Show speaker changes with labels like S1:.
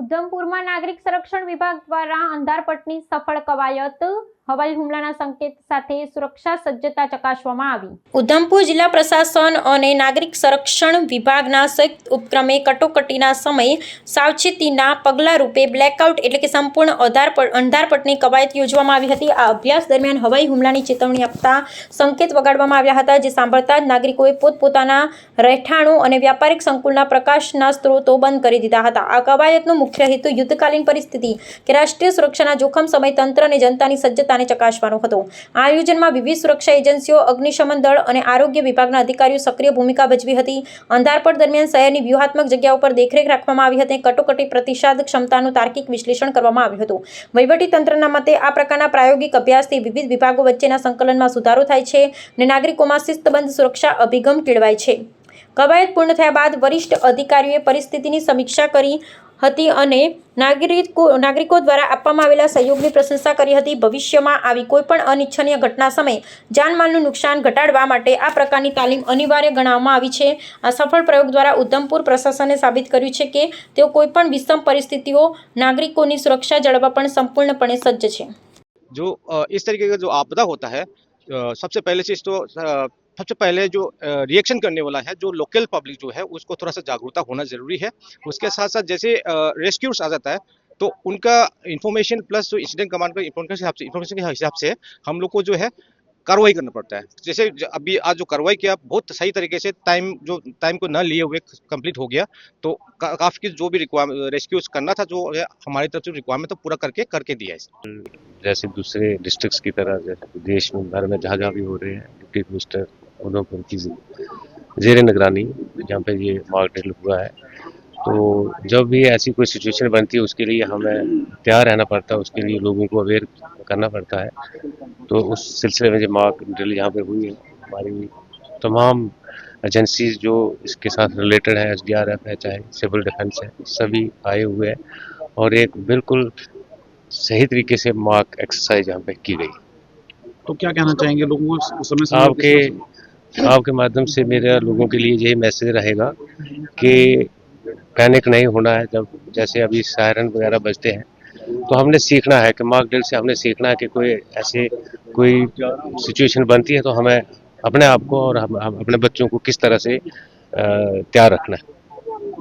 S1: ઉધમપુરમાં નાગરિક સંરક્ષણ વિભાગ દ્વારા અંધારપટની સફળ કવાયત, હવાઈ હુમલાના સંકેત સાથે સુરક્ષા સજ્જતા ચકાસવામાં આવી. ઉધમપુર જિલ્લા પ્રશાસન અને નાગરિક સંરક્ષણ વિભાગના સંયુક્ત ઉપક્રમે કટોકટીના સમયે સાવચેતીના પગલાં રૂપે બ્લેકઆઉટ એટલે કે સંપૂર્ણ અંધારપટની કવાયત યોજવામાં આવી હતી. આ અભ્યાસ દરમિયાન હવાઈ હુમલાની ચેતવણી આપતા સંકેત વગાડવામાં આવ્યા હતા, જે સાંભળતા જ નાગરિકોએ પોતપોતાના રહેઠાણો અને વ્યાપારિક સંકુલના પ્રકાશના સ્ત્રોતો બંધ કરી દીધા હતા. આ કવાયતનો મુખ્ય હેતુ યુદ્ધકાલીન પરિસ્થિતિ કે રાષ્ટ્રીય સુરક્ષાના જોખમ સમય તંત્ર અને જનતાની સજ્જતાને ચકાસવાનો હતો. આ આયોજનમાં વિવિધ સુરક્ષા એજન્સીઓ, અગ્નિશમન દળ અને આરોગ્ય વિભાગના અધિકારીઓ સક્રિય ભૂમિકા ભજવી હતી. અંધારપટ દરમિયાન શહેરની વ્યૂહાત્મક જગ્યાઓ પર દેખરેખ રાખવામાં આવી હતી. કટોકટી પ્રતિસાદ ક્ષમતાનું તાર્કિક વિશ્લેષણ કરવામાં આવ્યું હતું. વહીવટી તંત્રના મતે આ પ્રકારના પ્રાયોગિક અભ્યાસથી વિવિધ વિભાગો વચ્ચેના સંકલનમાં સુધારો થાય છે અને નાગરિકોમાં શિસ્તબદ્ધ સુરક્ષા અભિગમ કેળવાય છે. કવાયત પૂર્ણ થયા બાદ વરિષ્ઠ અધિકારીઓએ પરિસ્થિતિની સમીક્ષા કરી હતી અને નાગરિકો દ્વારા આપવામાં આવેલા સહયોગની પ્રશંસા કરી હતી. ભવિષ્યમાં આવી કોઈપણ અનિચ્છનીય ઘટના સમયે જાનમાલનું નુકસાન ઘટાડવા માટે આ પ્રકારની તાલીમ અનિવાર્ય ગણવામાં આવી છે. આ સફળ પ્રયોગ દ્વારા ઉધમપુર પ્રશાસને સાબિત કર્યું છે કે તેઓ કોઈપણ વિષમ પરિસ્થિતિઓ નાગરિકોની સુરક્ષા જાળવવા પણ સંપૂર્ણપણે સજ્જ છે.
S2: जो इस तरीके का जो आपदा होता है, सबसे पहले चीज़ तो सबसे पहले जो रिएक्शन करने वाला है, जो लोकल पब्लिक जो है उसको थोड़ा सा जागरूकता होना ज़रूरी है. उसके साथ साथ जैसे रेस्क्यूज आ जाता है तो उनका इन्फॉर्मेशन प्लस जो इंसिडेंट कमांड का इन्फॉर्मेशन के हिसाब से हम लोग को जो है कार्रवाई करना पड़ता है. जैसे अभी आज जो कार्रवाई किया बहुत सही तरीके से टाइम को न लिए हुए कंप्लीट हो गया, तो काफ़ी जो भी रेस्क्यूज करना था जो हमारी तरफ से रिक्वायरमेंट तो पूरा करके दिया है.
S3: जैसे दूसरे डिस्ट्रिक्ट्स की तरह जैसे देश में भर में जहाँ भी हो रहे हैं, डिप्टी कमिश्नर उधमपुर की ज़ेरे निगरानी जहाँ पे ये मॉक ड्रिल हुआ है, तो जब भी ऐसी कोई सिचुएशन बनती है उसके लिए हमें तैयार रहना पड़ता है, उसके लिए लोगों को अवेयर करना पड़ता है. तो उस सिलसिले में जो मॉक ड्रिल यहाँ पे हुई है, हमारी तमाम एजेंसीज जो इसके साथ रिलेटेड है, SDRF है, चाहे सिविल डिफेंस है, सभी आए हुए हैं और एक बिल्कुल सही तरीके से मॉक एक्सरसाइज यहाँ पे की गई.
S4: तो क्या कहना चाहेंगे लोगों को समय
S3: आपके माध्यम से मेरा लोगों के लिए यही मैसेज रहेगा कि पैनिक नहीं होना है. जब जैसे अभी सायरन वगैरह बजते हैं तो हमने सीखना है कि मॉक ड्रिल से हमने सीखना है कि कोई सिचुएशन बनती है तो हमें अपने आप को और अपने बच्चों को किस तरह से तैयार रखना है.